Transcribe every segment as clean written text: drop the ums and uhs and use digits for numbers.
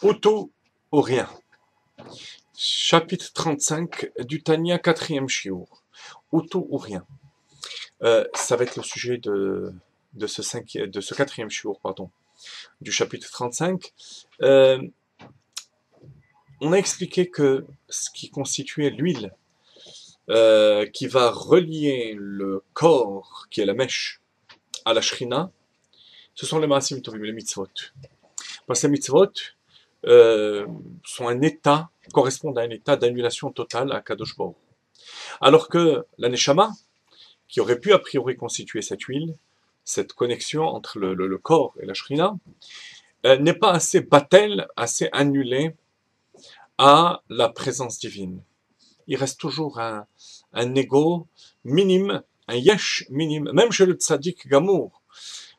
Au tout ou rien. Chapitre 35 du Tanya, quatrième shiur. Au tout ou rien. Ça va être le sujet de ce quatrième shiur, pardon, du chapitre 35. On a expliqué que ce qui constituait l'huile qui va relier le corps, qui est la mèche, à la shrina, ce sont les maasim tovim, les mitzvot. Parce que les mitzvot sont un état, correspondent à un état d'annulation totale à Kadosh Baruch. Alors que la neshama, qui aurait pu a priori constituer cette huile, cette connexion entre le corps et la shrina, n'est pas assez batel, assez annulée à la présence divine. Il reste toujours un ego minime, un yesh minime, même chez le tzaddik gamour,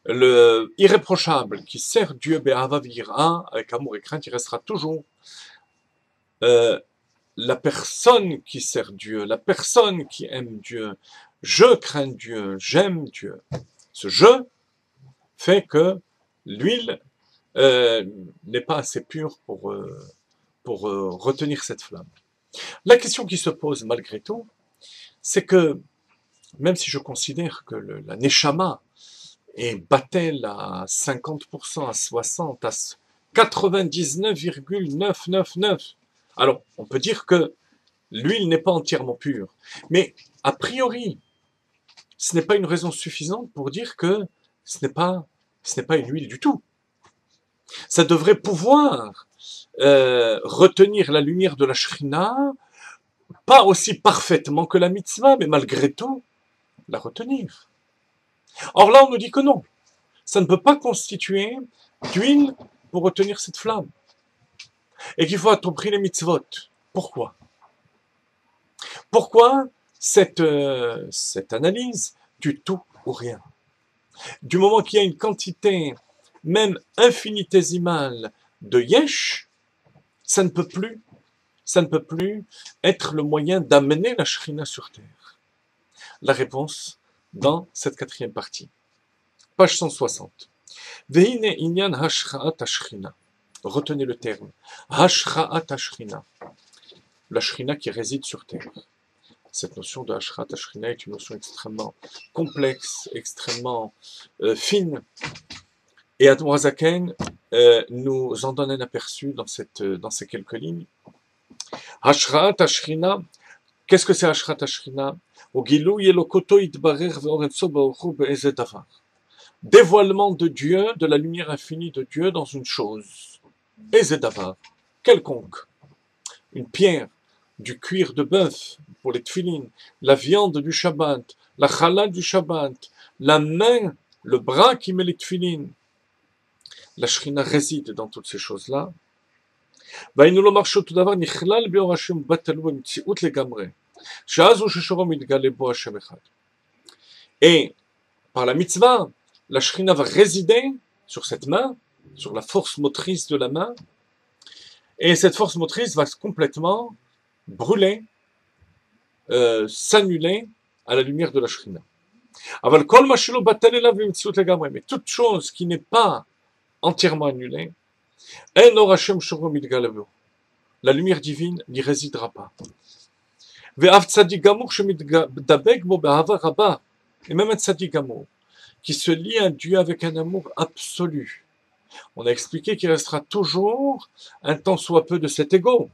le irréprochable qui sert Dieu be'ava v'yira, avec amour et crainte, il restera toujours la personne qui sert Dieu, la personne qui aime Dieu. Je crains Dieu, j'aime Dieu. Ce je fait que l'huile n'est pas assez pure pour retenir cette flamme. La question qui se pose malgré tout, c'est que même si je considère que la neshama est battelle à 50%, à 60%, à 99,999, alors on peut dire que l'huile n'est pas entièrement pure. Mais a priori, ce n'est pas une raison suffisante pour dire que ce n'est pas une huile du tout. Ça devrait pouvoir retenir la lumière de la shrina, pas aussi parfaitement que la mitzvah, mais malgré tout, la retenir. Or là, on nous dit que non. Ça ne peut pas constituer d'huile pour retenir cette flamme. Et qu'il faut à tout prix les mitzvot. Pourquoi? Pourquoi cette analyse du tout ou rien? Du moment qu'il y a une quantité, même infinitésimale, de yesh, ça ne peut plus être le moyen d'amener la shrina sur terre. La réponse dans cette quatrième partie. Page 160. Veine inyan hashra'at ashrina. Retenez le terme. Hashra'at ashrina. La shrina qui réside sur terre. Cette notion de Hashrat Ashrina est une notion extrêmement complexe, extrêmement fine. Et Admor HaZaken nous en donne un aperçu dans ces quelques lignes. Hashrat Ashrina, qu'est-ce que c'est Hashrat Ashrina? Dévoilement de Dieu, de la lumière infinie de Dieu dans une chose. Ezedavar, quelconque. Une pierre, du cuir de bœuf pour les tfilines, la viande du Shabbat, la challah du Shabbat, la main, le bras qui met les tfilines. La shrina réside dans toutes ces choses-là. Et par la mitzvah, la shrina va résider sur cette main, sur la force motrice de la main, et cette force motrice va complètement brûler, s'annuler à la lumière de la shrina. Mais toute chose qui n'est pas entièrement annulée, la lumière divine n'y résidera pas. Et même un tzaddik gamour, qui se lie à Dieu avec un amour absolu. On a expliqué qu'il restera toujours un tant soit peu de cet ego.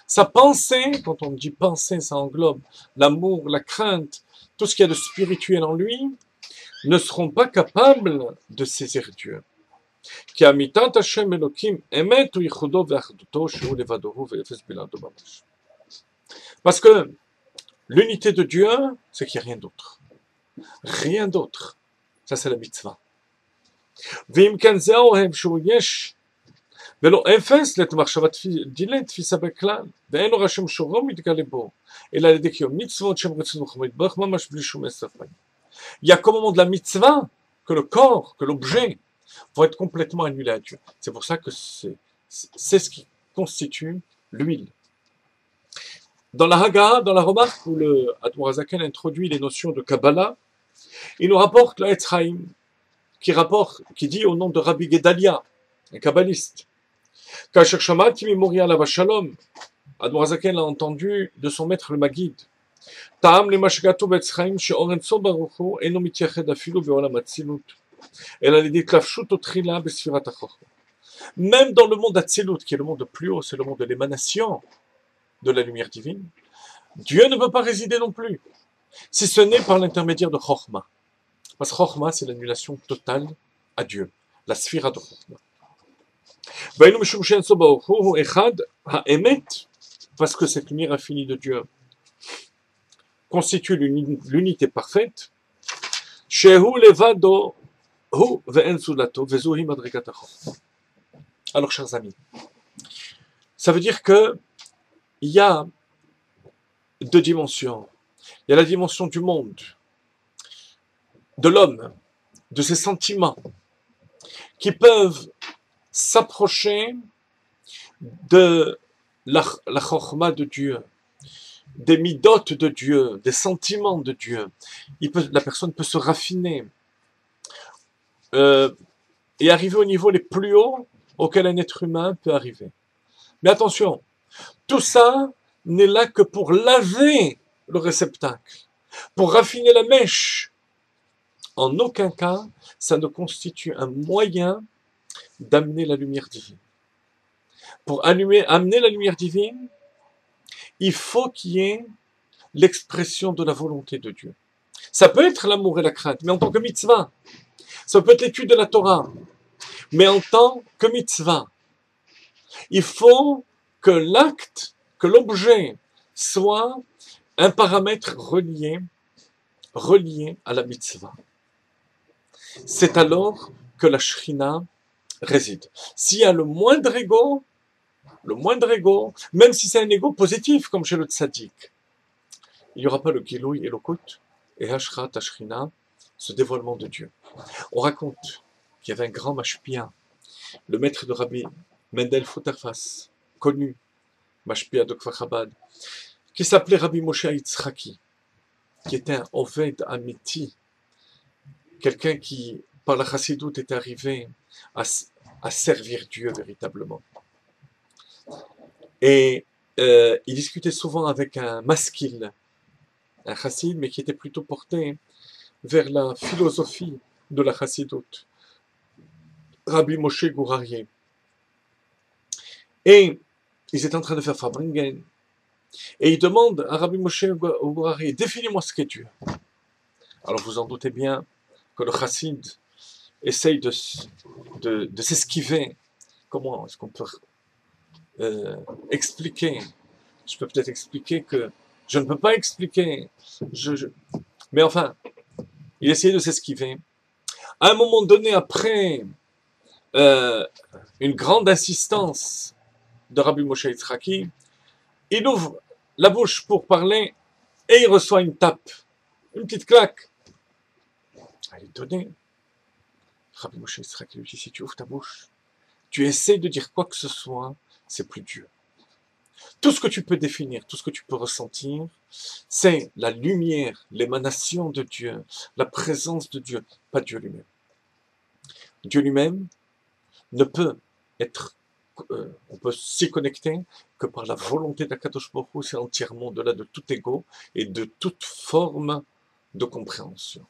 Sa pensée, quand on dit pensée, ça englobe l'amour, la crainte, tout ce qu'il y a de spirituel en lui, ne seront pas capables de saisir Dieu. Parce que l'unité de Dieu, c'est qu'il n'y a rien d'autre. Rien d'autre. Ça, c'est la mitzvah. ולא אפס למחשבה דילן תפיסה בכלל, ואין לו רשם שורו מתגלה בו, אלא על ידי קיום מצוות שם רצון וחומר יתברך ממש בלי שום ספק. Il y a qu'au moment de la mitzvah que le corps, que l'objet vont être complètement annulés à Dieu. C'est pour ça que c'est ce qui constitue l'huile. Dans la Haggah, dans la remarque où le Admor HaZaken introduit les notions de Kabbalah, il nous rapporte la Etz Chaim, qui rapporte, qui dit au nom de Rabbi Gedalia, un kabbaliste, Kasher Shamati Mimoria Lava Shalom, Admorazaken l'a entendu de son maître le Maguid. Ta'am le mashgato betzchaim she'orenso baruchu eno mitiyached afilu be'olam atzilut. Elle a dit klafshut otrila besfirat hachokma. Même dans le monde Atzilut, qui est le monde plus haut, c'est le monde de l'émanation de la lumière divine, Dieu ne peut pas résider non plus, si ce n'est par l'intermédiaire de Chochma. Parce que Chochma, c'est l'annulation totale à Dieu, la sphira de Chochma. Parce que cette lumière infinie de Dieu constitue l'unité parfaite, alors, chers amis, ça veut dire que il y a deux dimensions. Il y a la dimension du monde, de l'homme, de ses sentiments, qui peuvent s'approcher de la chokhma de Dieu, des midotes de Dieu, des sentiments de Dieu. La personne peut se raffiner et arriver au niveau les plus hauts auquel un être humain peut arriver. Mais attention, tout ça n'est là que pour laver le réceptacle, pour raffiner la mèche. En aucun cas, ça ne constitue un moyen d'amener la lumière divine. Pour amener la lumière divine, il faut qu'il y ait l'expression de la volonté de Dieu. Ça peut être l'amour et la crainte, mais en tant que mitzvah. Ça peut être l'étude de la Torah, mais en tant que mitzvah. Il faut que l'acte, que l'objet soit un paramètre relié à la mitzvah. C'est alors que la Shrina réside. S'il y a le moindre ego, même si c'est un ego positif, comme chez le tzaddik, il n'y aura pas le Gilouï et le Kout, et Hashrat Ashrina, ce dévoilement de Dieu. On raconte qu'il y avait un grand mashpia, le maître de Rabbi Mendel Futerfas, connu, mashpia de Kfar Chabad, qui s'appelait Rabbi Moshe Yitzhaki, qui était un Oved Amiti, quelqu'un qui, par la chassidoute, est arrivé à servir Dieu véritablement. Et il discutait souvent avec un maskil, un chassid, mais qui était plutôt porté vers la philosophie de la chassidoute, Rabbi Moshe Gourarié. Et ils étaient en train de faire Fabringen, et il demande à Rabbi Moshe Gourarié, définis-moi ce qu'est Dieu. Alors vous en doutez bien que le chassid essaye de s'esquiver. Comment est-ce qu'on peut expliquer? Je peux peut-être expliquer que je ne peux pas expliquer. Mais enfin, il essayait de s'esquiver. À un moment donné, après une grande insistance de Rabbi Moshe Yitzhaki, il ouvre la bouche pour parler et il reçoit une tape, une petite claque. Elle est étonnée. Rabbi Moshe Yitzhaki lui dit, si tu ouvres ta bouche, tu essaies de dire quoi que ce soit, c'est plus Dieu. Tout ce que tu peux définir, tout ce que tu peux ressentir, c'est la lumière, l'émanation de Dieu, la présence de Dieu, pas Dieu lui-même. Dieu lui-même ne peut être, on peut s'y connecter que par la volonté d'Akadosh Baruch Hu, c'est entièrement au-delà de tout ego et de toute forme de compréhension.